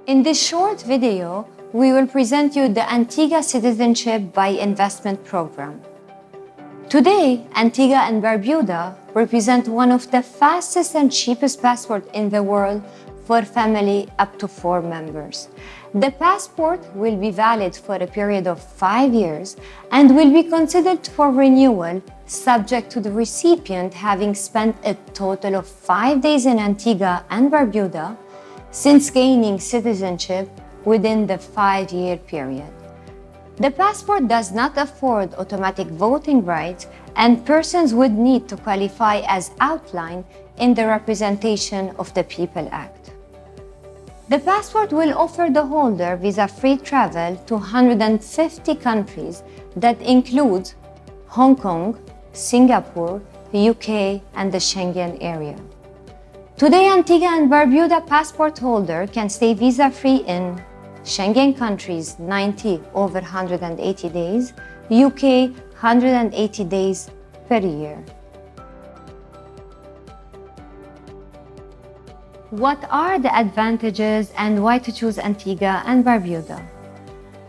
In this short video, we will present you the Antigua Citizenship by Investment Program. Today, Antigua and Barbuda represent one of the fastest and cheapest passports in the world for family up to 4 members. The passport will be valid for a period of 5 years and will be considered for renewal subject to the recipient having spent a total of 5 days in Antigua and Barbuda since gaining citizenship within the 5-year period. The passport does not afford automatic voting rights, and persons would need to qualify as outlined in the Representation of the People Act. The passport will offer the holder visa-free travel to 150 countries that include Hong Kong, Singapore, the UK, and the Schengen Area. Today, Antigua and Barbuda passport holder can stay visa-free in Schengen countries 90 over 180 days, UK 180 days per year. What are the advantages and why to choose Antigua and Barbuda?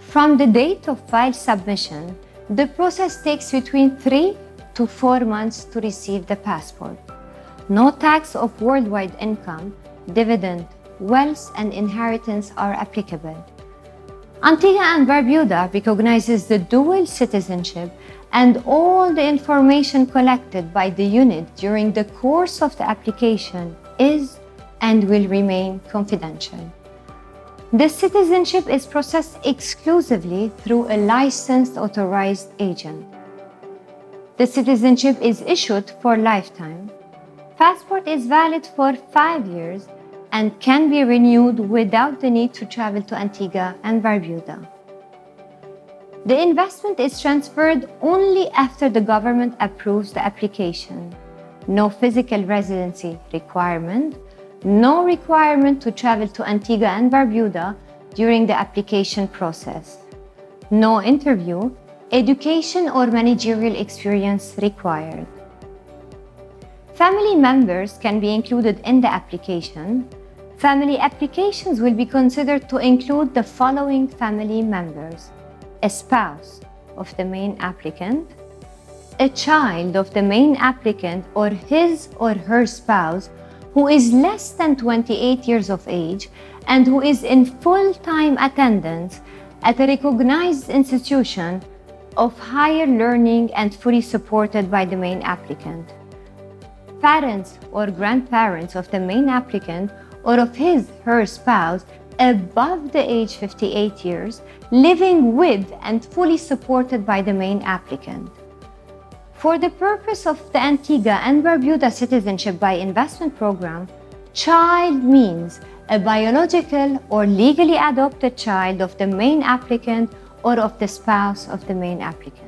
From the date of file submission, the process takes between 3 to 4 months to receive the passport. No tax of worldwide income, dividend, wealth, and inheritance are applicable. Antigua and Barbuda recognizes the dual citizenship, and all the information collected by the unit during the course of the application is and will remain confidential. The citizenship is processed exclusively through a licensed authorized agent. The citizenship is issued for lifetime. Passport is valid for 5 years and can be renewed without the need to travel to Antigua and Barbuda. The investment is transferred only after the government approves the application. No physical residency requirement, no requirement to travel to Antigua and Barbuda during the application process. No interview, education, or managerial experience required. Family members can be included in the application. Family applications will be considered to include the following family members: a spouse of the main applicant, a child of the main applicant or his or her spouse who is less than 28 years of age and who is in full-time attendance at a recognized institution of higher learning and fully supported by the main applicant. Parents or grandparents of the main applicant or of his/her spouse above the age 58 years, living with and fully supported by the main applicant. For the purpose of the Antigua and Barbuda Citizenship by Investment Program, child means a biological or legally adopted child of the main applicant or of the spouse of the main applicant.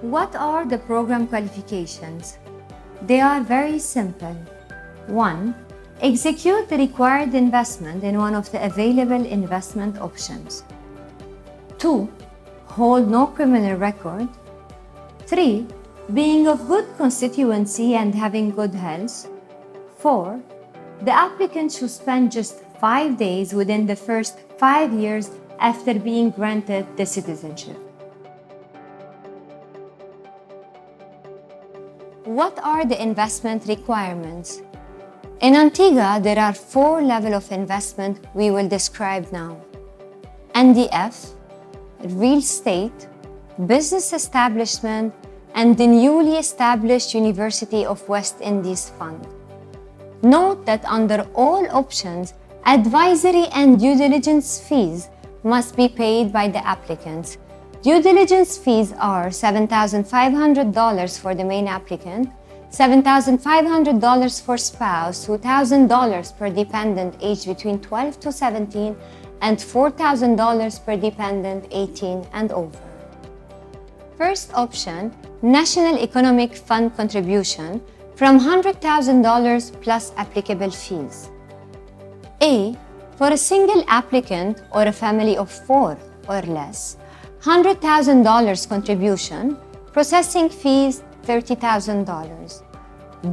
What are the program qualifications? They are very simple. 1. Execute the required investment in one of the available investment options. 2. Hold no criminal record. 3. Being of good constituency and having good health. 4. The applicant should spend just 5 days within the first 5 years after being granted the citizenship. What are the investment requirements? In Antigua, there are 4 levels of investment we will describe now: NDF, real estate, business establishment, and the newly established University of West Indies Fund. Note that under all options, advisory and due diligence fees must be paid by the applicants. Due diligence fees are $7,500 for the main applicant, $7,500 for spouse, $2,000 per dependent aged between 12 to 17, and $4,000 per dependent 18 and over. First option, National Economic Fund contribution from $100,000 plus applicable fees. A. For a single applicant or a family of 4 or less, $100,000 contribution, processing fees $30,000.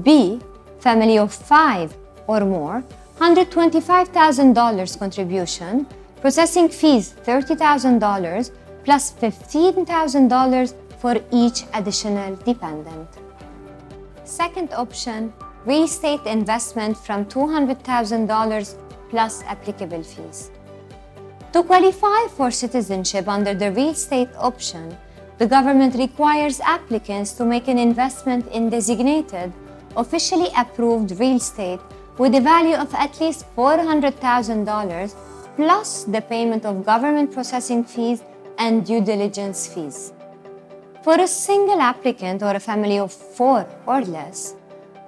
B. Family of 5 or more, $125,000 contribution, processing fees $30,000 plus $15,000 for each additional dependent. Second option, real estate investment from $200,000 plus applicable fees. To qualify for citizenship under the real estate option, the government requires applicants to make an investment in designated, officially approved real estate with a value of at least $400,000 plus the payment of government processing fees and due diligence fees. For a single applicant or a family of 4 or less,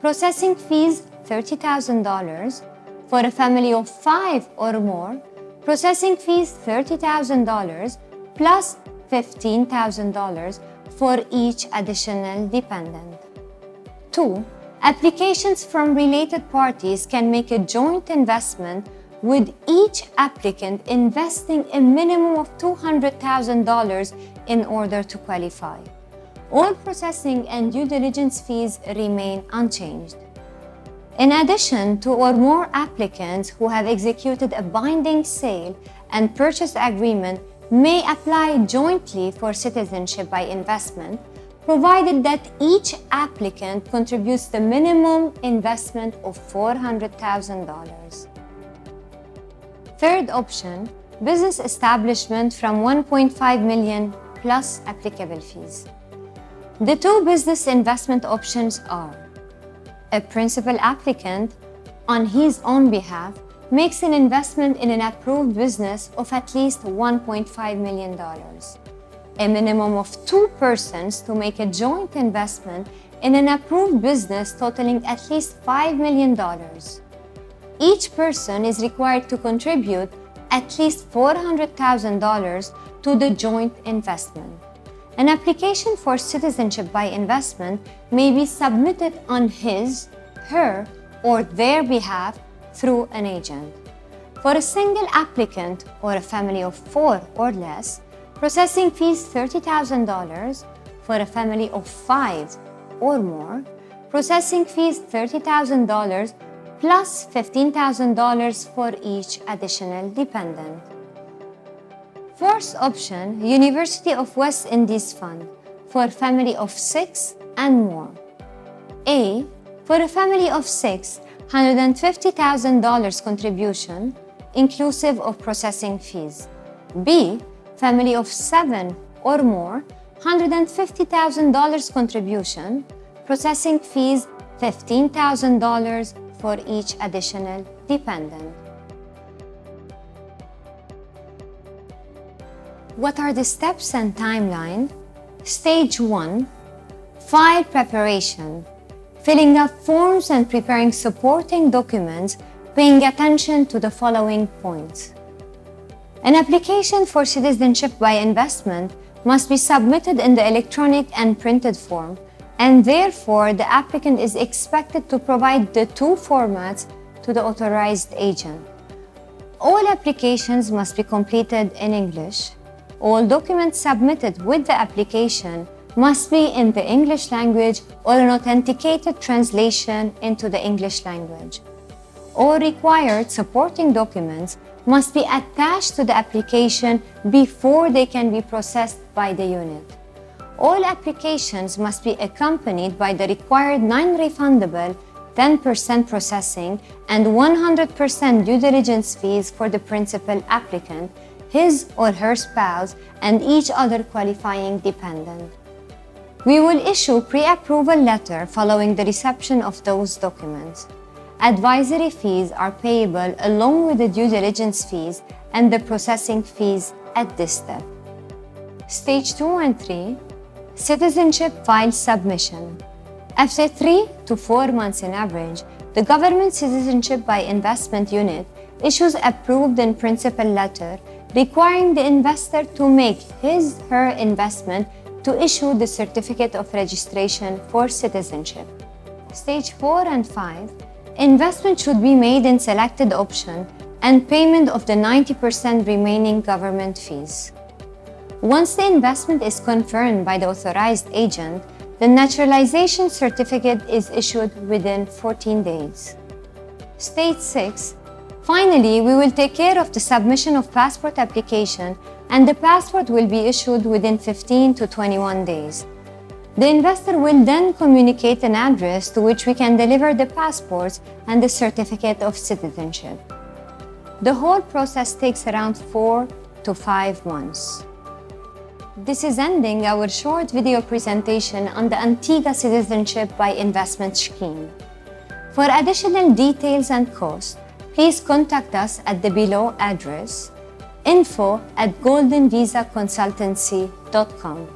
processing fees $30,000. For a family of 5 or more, processing fees $30,000 plus $15,000 for each additional dependent. 2. Applications from related parties can make a joint investment with each applicant investing a minimum of $200,000 in order to qualify. All processing and due diligence fees remain unchanged. In addition, 2 or more applicants who have executed a binding sale and purchase agreement may apply jointly for citizenship by investment, provided that each applicant contributes the minimum investment of $400,000. Third option, business establishment from $1.5 million plus applicable fees. The 2 business investment options are: a principal applicant, on his own behalf, makes an investment in an approved business of at least $1.5 million. A minimum of 2 persons to make a joint investment in an approved business totaling at least $5 million. Each person is required to contribute at least $400,000 to the joint investment. An application for citizenship by investment may be submitted on his, her, or their behalf through an agent. For a single applicant or a family of 4 or less, processing fees $30,000. For a family of 5 or more, processing fees $30,000 plus $15,000 for each additional dependent. Fourth option, University of West Indies Fund for family of 6 and more. A. For a family of 6, $150,000 contribution, inclusive of processing fees. B. Family of 7 or more, $150,000 contribution, processing fees $15,000 for each additional dependent. What are the steps and timeline? Stage 1, file preparation, filling up forms and preparing supporting documents, paying attention to the following points. An application for citizenship by investment must be submitted in the electronic and printed form, and therefore the applicant is expected to provide the 2 formats to the authorized agent. All applications must be completed in English. All documents submitted with the application must be in the English language or an authenticated translation into the English language. All required supporting documents must be attached to the application before they can be processed by the unit. All applications must be accompanied by the required non-refundable 10% processing and 100% due diligence fees for the principal applicant, his or her spouse, and each other qualifying dependent. We will issue pre-approval letter following the reception of those documents. Advisory fees are payable along with the due diligence fees and the processing fees at this step. Stage 2 and 3, citizenship file submission. After 3 to 4 months in average, the Government Citizenship by Investment Unit issues approved in principle letter requiring the investor to make his/her investment to issue the certificate of registration for citizenship. Stage 4 and 5, investment should be made in selected option and payment of the 90% remaining government fees. Once the investment is confirmed by the authorized agent, the naturalization certificate is issued within 14 days. Stage 6. Finally, we will take care of the submission of passport application, and the passport will be issued within 15 to 21 days. The investor will then communicate an address to which we can deliver the passports and the certificate of citizenship. The whole process takes around 4 to 5 months. This is ending our short video presentation on the Antigua Citizenship by Investment Scheme. For additional details and costs, please contact us at the below address info@goldenvisaconsultancy.com.